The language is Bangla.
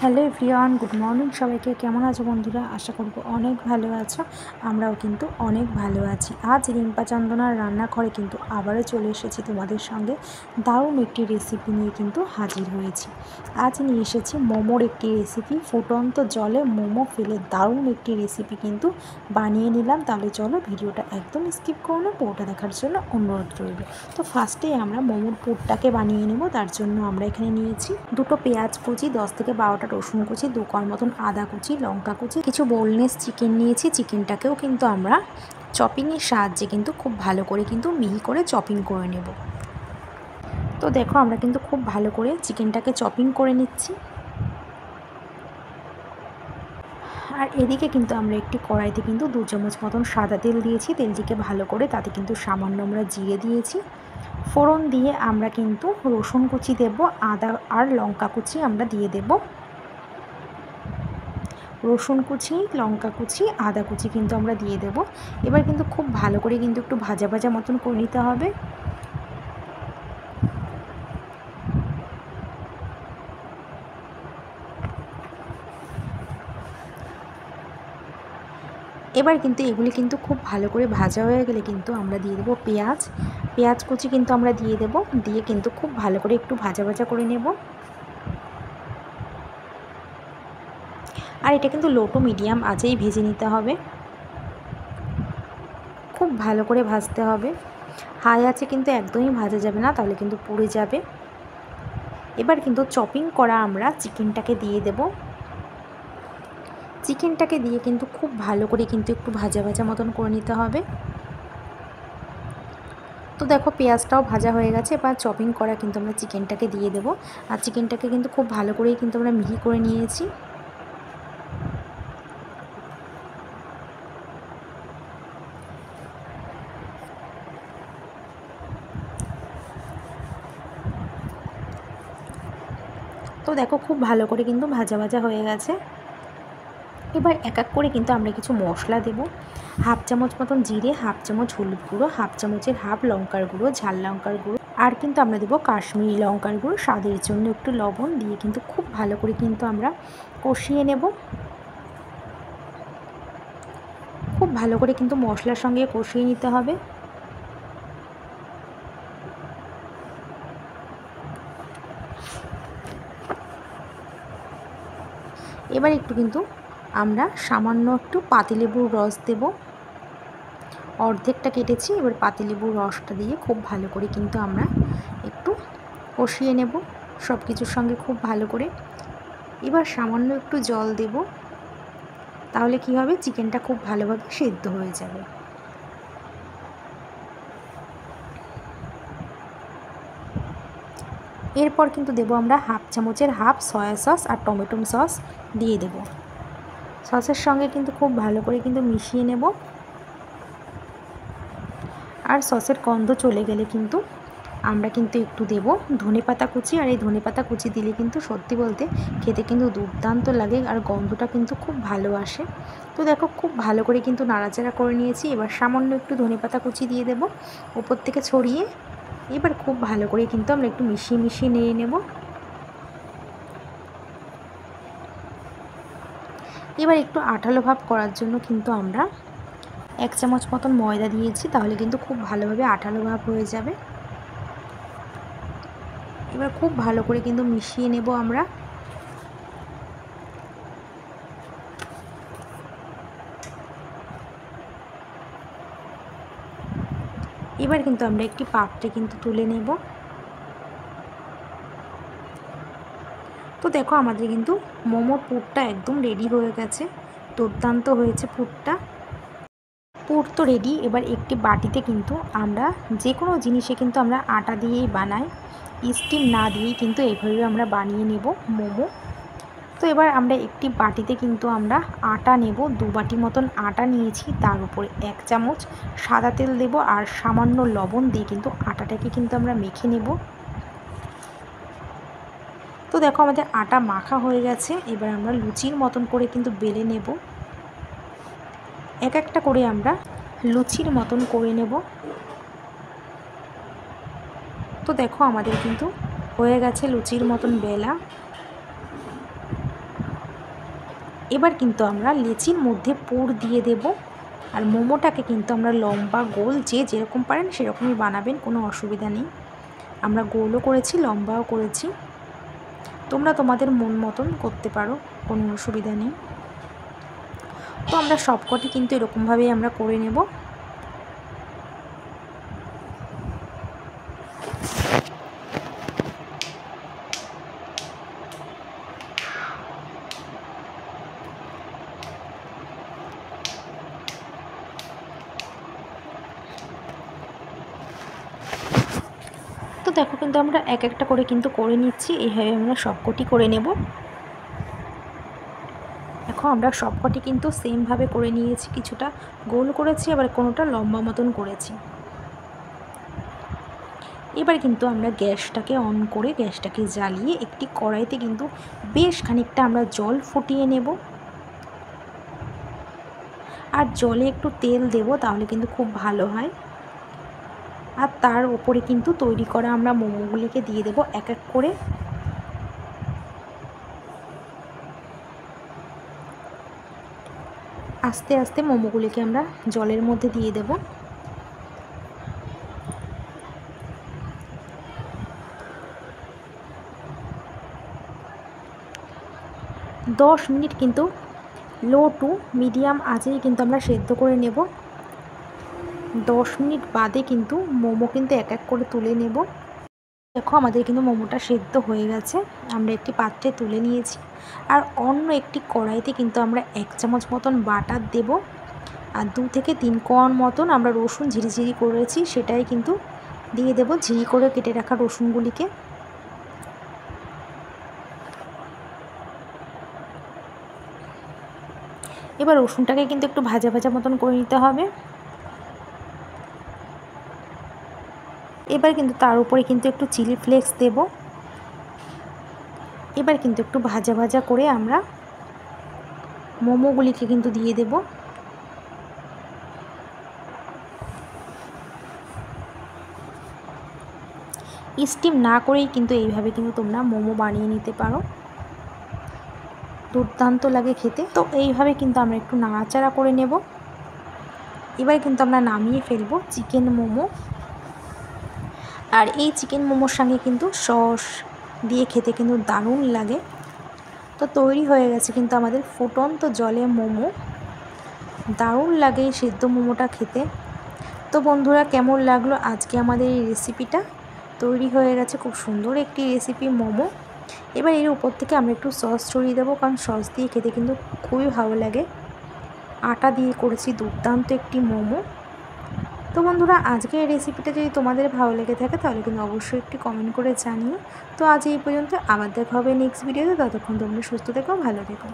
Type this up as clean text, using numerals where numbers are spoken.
হ্যালো এভরিওয়ান, গুড মর্নিং সবাইকে। কেমন আছো বন্ধুরা? আশা করব অনেক ভালো আছো। আমরাও কিন্তু অনেক ভালো আছি। আজ রিম্পা চন্দনার রান্নাঘরে কিন্তু আবারও চলে এসেছি তোমাদের সঙ্গে দারুণ একটি রেসিপি নিয়ে কিন্তু হাজির হয়েছি। আজ নিয়ে এসেছি মোমোর একটি রেসিপি। ফুটন্ত জলে মোমো ফেলে দারুণ একটি রেসিপি কিন্তু বানিয়ে নিলাম। তাহলে চলো ভিডিওটা একদম স্কিপ করো না, পুরোটা দেখার জন্য অনুরোধ রইল। তো ফার্স্টেই আমরা মোমোর পুরটাকে বানিয়ে নেব। তার জন্য আমরা এখানে নিয়েছি দুটো পেঁয়াজ কুচি, 10 থেকে 12টা রসুন কুচি, 2 কোয়া মতন আদা কুচি, লঙ্কা কুচি, কিছু বোনলেস চিকেন নিয়েছি। চিকেনটাকেও কিন্তু আমরা চপিংয়ের সাহায্যে কিন্তু খুব ভালো করে কিন্তু মিহি করে চপিং করে নেব। তো দেখো আমরা কিন্তু খুব ভালো করে চিকেনটাকে চপিং করে নিচ্ছি। আর এদিকে কিন্তু আমরা একটি কড়াইতে কিন্তু 2 চামচ মতন সাদা তেল দিয়েছি। তেলটিকে ভালো করে তাতে কিন্তু সামান্য আমরা জিরে দিয়েছি। ফোড়ন দিয়ে আমরা কিন্তু রসুন কুচি দেব, আদা আর লঙ্কা কুচি আমরা দিয়ে দেব। রসুন কুচি, লঙ্কা কুচি, আদা কুচি কিন্তু আমরা দিয়ে দেব। এবার কিন্তু খুব ভালো করে কিন্তু একটু ভাজা ভাজা মতন করে নিতে হবে। এবার কিন্তু এগুলি কিন্তু খুব ভালো করে ভাজা হয়ে গেলে কিন্তু আমরা দিয়ে দেবো পেঁয়াজ কুচি কিন্তু আমরা দিয়ে দেব। দিয়ে কিন্তু খুব ভালো করে একটু ভাজা ভাজা করে নেব। আর এটা কিন্তু লো টু মিডিয়াম আঁচেই ভেজে নিতে হবে। খুব ভালো করে ভাজতে হবে। হাই আঁচে কিন্তু একদমই ভাজা যাবে না, তাহলে কিন্তু পুড়ে যাবে। এবার কিন্তু চপিং করা আমরা চিকেনটাকে দিয়ে দেব। চিকেনটাকে দিয়ে কিন্তু খুব ভালো করে কিন্তু একটু ভাজা ভাজা মতন করে নিতে হবে। তো দেখো পেঁয়াজটাও ভাজা হয়ে গেছে। এবার চপিং করা কিন্তু আমরা চিকেনটাকে দিয়ে দেব। আর চিকেনটাকে কিন্তু খুব ভালো করেই কিন্তু আমরা মিহি করে নিয়েছি। তো দেখো খুব ভালো করে কিন্তু ভাজা ভাজা হয়ে গেছে। এবার এক এক করে কিন্তু আমরা কিছু মশলা দেব। হাফ চামচ মতন জিরে, হাফ চামচ হলুদ গুঁড়ো, হাফ চামচের হাফ লঙ্কার গুঁড়ো, ঝাল লঙ্কার গুঁড়ো, আর কিন্তু আমরা দেবো কাশ্মীরি লঙ্কার গুঁড়ো, স্বাদের জন্য একটু লবণ দিয়ে কিন্তু খুব ভালো করে কিন্তু আমরা কষিয়ে নেব। খুব ভালো করে কিন্তু মশলার সঙ্গে কষিয়ে নিতে হবে। এবার একটু কিন্তু আমরা সামান্য একটু পাতিলেবুর রস দেব। অর্ধেকটা কেটেছি। এবার পাতিলেবুর রসটা দিয়ে খুব ভালো করে কিন্তু আমরা একটু কষিয়ে নেব সব কিছুর সঙ্গে খুব ভালো করে। এবার সামান্য একটু জল দেব, তাহলে কি হবে, চিকেনটা খুব ভালোভাবে সেদ্ধ হয়ে যাবে। এরপর কিন্তু দেব আমরা হাফ চামচের হাফ সয়া সস আর টমেটো সস দিয়ে দেব। সসের সঙ্গে কিন্তু খুব ভালো করে কিন্তু মিশিয়ে নেব। আর সসের গন্ধ চলে গেলে কিন্তু আমরা কিন্তু একটু দেব ধনেপাতা কুচি। আর এই ধনেপাতা কুচি দিলে কিন্তু সত্যি বলতে খেতে কিন্তু দুর্দান্ত লাগে আর গন্ধটা কিন্তু খুব ভালো আসে। তো দেখো খুব ভালো করে কিন্তু নাড়াচাড়া করে নিয়েছি। এবার সামান্য একটু ধনেপাতা কুচি দিয়ে দেব উপর থেকে ছড়িয়ে। এবার খুব ভালো করে কিন্তু আমরা একটু মিশিয়ে মিশিয়ে নিয়ে নেব। এবার একটু আঠালো ভাব করার জন্য কিন্তু আমরা 1 চামচ মতন ময়দা দিয়েছি, তাহলে কিন্তু খুব ভালোভাবে আঠালো ভাব হয়ে যাবে। এবার খুব ভালো করে কিন্তু মিশিয়ে নেব আমরা। এবার কিন্তু আমরা একটি পাত্রে কিন্তু তুলে নেব। তো দেখো আমাদের কিন্তু মোমোর পুরটা একদম রেডি হয়ে গেছে। দুর্দান্ত হয়েছে পুরটা। পুর তো রেডি। এবার একটি বাটিতে কিন্তু আমরা যে কোনো জিনিসে কিন্তু আমরা আটা দিয়েই বানাই, স্টিম না দিয়েই কিন্তু এইভাবে আমরা বানিয়ে নেব মোমো। তো এবার আমরা একটি বাটিতে কিন্তু আমরা আটা নেব। 2 বাটি মতন আটা নিয়েছি। তার উপরে 1 চামচ সাদা তেল দেব আর সামান্য লবণ দিয়ে কিন্তু আটাটাকে কিন্তু আমরা মেখে নেব। তো দেখো আমাদের আটা মাখা হয়ে গেছে। এবার আমরা লুচির মতন করে কিন্তু বেলে নেব। এক একটা করে আমরা লুচির মতন করে নেব। তো দেখো আমাদের কিন্তু হয়ে গেছে লুচির মতন বেলা। এবার কিন্তু আমরা লেচির মধ্যে পুর দিয়ে দেব। আর মোমোটাকে কিন্তু আমরা লম্বা গোল যে যেরকম পারেন সেরকমই বানাবেন, কোনো অসুবিধা নেই। আমরা গোলও করেছি, লম্বাও করেছি, তোমরা তোমাদের মন মতন করতে পারো, কোনো অসুবিধা নেই। তো আমরা সবকটি কিন্তু এরকমভাবেই আমরা করে নেব। তো দেখো কিন্তু আমরা এক একটা করে কিন্তু করে নিচ্ছি, এইভাবে আমরা সবকটি করে নেব। দেখো আমরা সবকটি কিন্তু সেমভাবে করে নিয়েছি, কিছুটা গোল করেছি আবার কোনোটা লম্বা মতন করেছি। এবার কিন্তু আমরা গ্যাসটাকে অন করে গ্যাসটাকে জ্বালিয়ে একটি কড়াইতে কিন্তু বেশ খানিকটা আমরা জল ফুটিয়ে নেব। আর জলে একটু তেল দেব, তাহলে কিন্তু খুব ভালো হয়। আর তার উপরে কিন্তু তৈরি করা আমরা মোমোগুলিকে দিয়ে দেব এক এক করে। আস্তে আস্তে মোমোগুলিকে আমরা জলের মধ্যে দিয়ে দেব। দশ মিনিট কিন্তু লো টু মিডিয়াম আঁচেই কিন্তু আমরা সেদ্ধ করে নেব। 10 মিনিট বাদে কিন্তু মোমো কিন্তু এক এক করে তুলে নেব। দেখো আমাদের কিন্তু মোমোটা সেদ্ধ হয়ে গেছে, আমরা একটি পাত্রে তুলে নিয়েছি। আর অন্য একটি কড়াইতে কিন্তু আমরা 1 চামচ মতন বাটার দেব। আর 2 থেকে 3 কোয়া মতন আমরা রসুন ঝিরিঝিরি করেছি সেটাই কিন্তু দিয়ে দেব, ঝিরি করে কেটে রাখা রসুনগুলিকে। এবার রসুনটাকে কিন্তু একটু ভাজা ভাজা মতন করে নিতে হবে। এবার কিন্তু তার উপরে কিন্তু একটু চিলি ফ্লেক্স দেব। এবার কিন্তু একটু ভাজা ভাজা করে আমরা মোমোগুলিকে কিন্তু দিয়ে দেব। স্টিম না করেই কিন্তু এইভাবে কিন্তু তোমরা মোমো বানিয়ে নিতে পারো, দুর্দান্ত লাগে খেতে। তো এইভাবে কিন্তু আমরা একটু নাড়াচাড়া করে নেব। এবার কিন্তু আমরা নামিয়ে ফেলবো চিকেন মোমো। আর এই চিকেন মোমোর সঙ্গে কিন্তু সস দিয়ে খেতে কিন্তু দারুণ লাগে। তো তৈরি হয়ে গেছে কিন্তু আমাদের ফুটন্ত জলে মোমো, দারুণ লাগে এই সেদ্ধ মোমোটা খেতে। তো বন্ধুরা কেমন লাগলো আজকে আমাদের এই রেসিপিটা? তৈরি হয়ে গেছে খুব সুন্দর একটি রেসিপি মোমো। এবার এর উপর থেকে আমরা একটু সস ছড়িয়ে দেবো, কারণ সস দিয়ে খেতে কিন্তু খুবই ভালো লাগে। আটা দিয়ে করেছি দুর্দান্ত একটি মোমো। তো বন্ধুরা আজকে এই রেসিপিটা যদি তোমাদের ভালো লেগে থাকে তাহলে কিন্তু অবশ্যই একটি কমেন্ট করে জানিও। তো আজ এই পর্যন্ত, আবার দেখা হবে নেক্সট ভিডিওতে। ততক্ষণ তোমরা সুস্থ থেকো, ভালো থেকো।